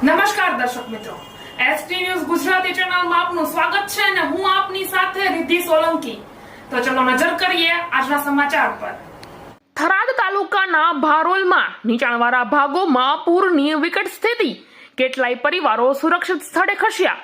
નમસ્કાર દર્શક મિત્રો, એસટી ન્યૂઝ ગુજરાતી ચેનલમાં આપનું સ્વાગત છે અને હું આપની સાથે રિદ્ધિ સોલંકી। તો ચલો નજર કરીએ આજના સમાચાર પર। થરાદ તાલુકાના ભારોલમાં નીચાણવાળા ભાગોમાં પૂરની વિકટ સ્થિતિ, કેટલાય પરિવારો સુરક્ષિત સ્થળે ખસ્યા।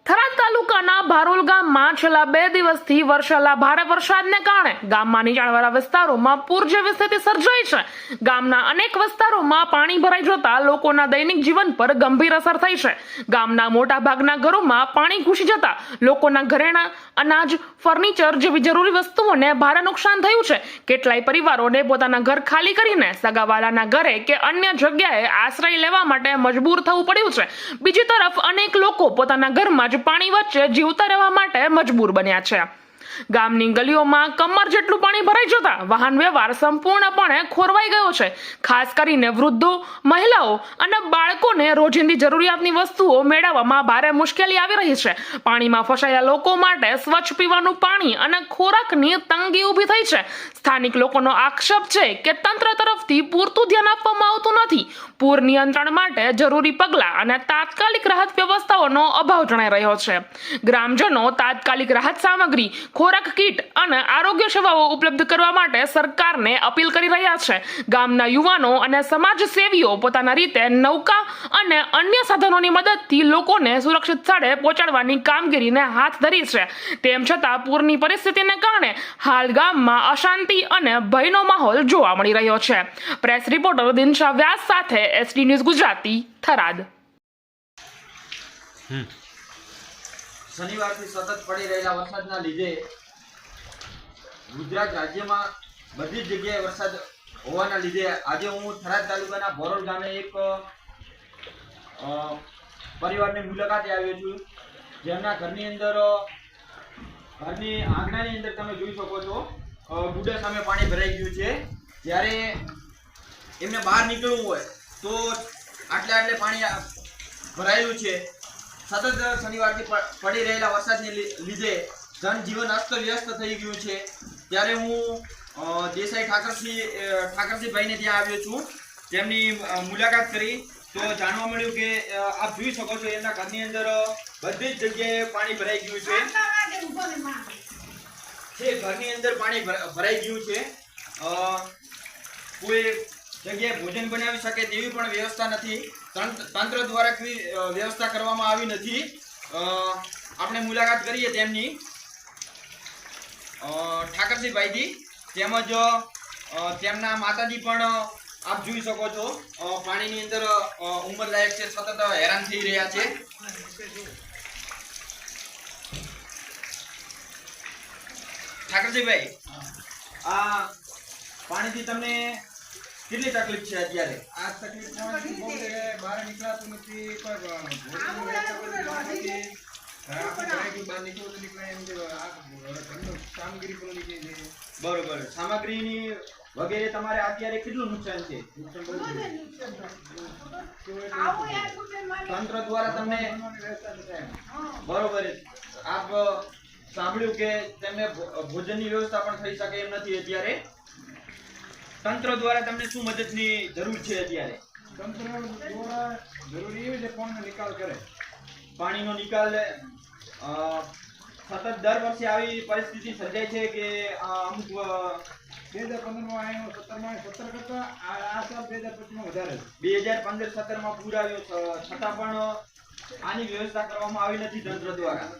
થરાદ તાલુકાના ભારોલ ગામમાં છેલ્લા 2 દિવસથી વરસેલા ભારે વરસાદને કારણે ગામમાં નીચાણવાળા વિસ્તારોમાં પૂર જેવી સ્થિતિ સર્જાઈ છે। ગામના અનેક વિસ્તારોમાં પાણી ભરાઈ જતા લોકોના દૈનિક જીવન પર ગંભીર અસર થઈ છે। ગામના મોટા ભાગના ઘરોમાં પાણી ઘૂસી જતા લોકોના ઘરેણાં, અનાજ, ફર્નિચર જેવી જરૂરી વસ્તુઓને ભારે નુકસાન થયું છે। કેટલાય પરિવારોને પોતાના ઘર ખાલી કરીને સગાવાલાના ઘરે કે અન્ય જગ્યાએ આશ્રય લેવા માટે મજબૂર થવું પડ્યું છે। બીજી તરફ અનેક લોકો પોતાના ઘરમાં પાણી વચ્ચે જીવતા રહેવા માટે મજબૂર બન્યા છે। ગામની ગલીઓમાં કમર જેટલું પાણી ભરાઈ જતા વાહન વ્યવહાર સંપૂર્ણપણે ખોરવાઈ ગયો છે। ખાસ કરીને વૃદ્ધો, મહિલાઓ અને બાળકોને રોજિંદી જરૂરિયાતની વસ્તુઓ મેળવવામાં ભારે મુશ્કેલી આવી રહી છે। પાણીમાં ફસાયેલા લોકો માટે સ્વચ્છ પીવાનું પાણી અને ખોરાકની તંગી ઊભી થઈ છે। સ્થાનિક લોકોનો આક્ષેપ છે કે તંત્ર તરફથી પૂરતું ધ્યાન આપવામાં આવતું નથી। પૂર નિયંત્રણ માટે જરૂરી પગલાં અને તાત્કાલિક રાહત વ્યવસ્થાઓનો અભાવ જણાઈ રહ્યો છે। ગ્રામજનો તાત્કાલિક રાહત સામગ્રી, ખોરાક કીટ અને આરોગ્ય સેવાઓ ઉપલબ્ધ કરવા માટે સરકારને અપીલ કરી રહ્યા છે। ગામના યુવાનો અને સમાજ સેવીઓ પોતાના રીતે નૌકા અને અન્ય સાધનોની મદદથી લોકોને સુરક્ષિત સ્થળે પહોંચાડવાની કામગીરીને હાથ ધરી છે। તેમ છતાં પૂરની પરિસ્થિતિને કારણે હાલ ગામમાં અશાંતિ અને ભયનો માહોલ જોવા મળી રહ્યો છે। પ્રેસ રિપોર્ટર દિનશા વ્યાસ સાથે એસટી ન્યૂઝ ગુજરાતી, થરાદ। શનિવારથી સતત પડી રહેલા વરસાદના લીધે ગુજરાત રાજ્યમાં બધી જ જગ્યાએ વરસાદ હોવાના લીધે આજે હું થરાદ તાલુકાના ભોરોલ ગામે એક પરિવારની મુલાકાતે આવ્યો છું, જેમના ઘરની આંગણાની અંદર તમે જોઈ શકો છો ગુડા સામે પાણી ભરાઈ ગયું છે। જ્યારે એમને બહાર નીકળવું હોય તો આટલે પાણી ભરાયેલું છે। સતત શનિવારથી પડી રહેલા વરસાદને લીધે જનજીવન અસ્તવ્યસ્ત થઈ ગયું છે। ત્યારે હું દેસાઈ ઠાકરસિંહભાઈને ત્યાં આવ્યો છું, તેમની મુલાકાત કરી તો જાણવા મળ્યું કે આપ જોઈ શકો છો એમના ઘરની અંદર બધી જ જગ્યાએ પાણી ભરાઈ ગયું છે। ઘરની અંદર પાણી ભરાઈ ગયું છે। કોઈ જગ્યાએ ભોજન બનાવી શકે તેવી પણ વ્યવસ્થા નથી। તંત્ર દ્વારા કોઈ વ્યવસ્થા કરવામાં આવી નથી। આપણે મુલાકાત કરીએ તેમની ઠાકરસિંહભાઈથી, તેમજ તેમના માતાજી પણ આપ જોઈ શકો છો પાણીની અંદર ઉંમરલાયક છે, સતત હેરાન થઈ રહ્યા છે। ઠાકરસિંહભાઈ, આ પાણીથી તમને કેટલી તકલીફ છે અત્યારે? આ તકલીફ બહુ છે, બહાર નીકળાતું નથી, બહાર નીકળવું નીકળે એમ કામગીરી પણ નીકળી છે। બરોબર, સામગ્રીની વગેરે તમારે અત્યારે કેટલું નુકસાન છે? તંત્ર દ્વારા તમને બરોબર આપ સાંભળ્યું કે તેમને ભોજનની વ્યવસ્થા પણ થઈ શકે એમ નથી અત્યારે। તંત્ર દ્વારા તમને શું મદદની જરૂર છે અત્યારે? તંત્ર દ્વારા જરૂરી એવી છે પાણીનો નિકાલ કરે, પાણીનો નિકાલ। સતત દર વર્ષે આવી પરિસ્થિતિ સર્જાય છે કે અમુક 2015માં આવ્યો, 17માં 17 કરતા આ સાલ 2025માં વધારે 2015-17માં પૂર આવ્યો, છતાં પણ આની વ્યવસ્થા કરવામાં આવી નથી તંત્ર દ્વારા।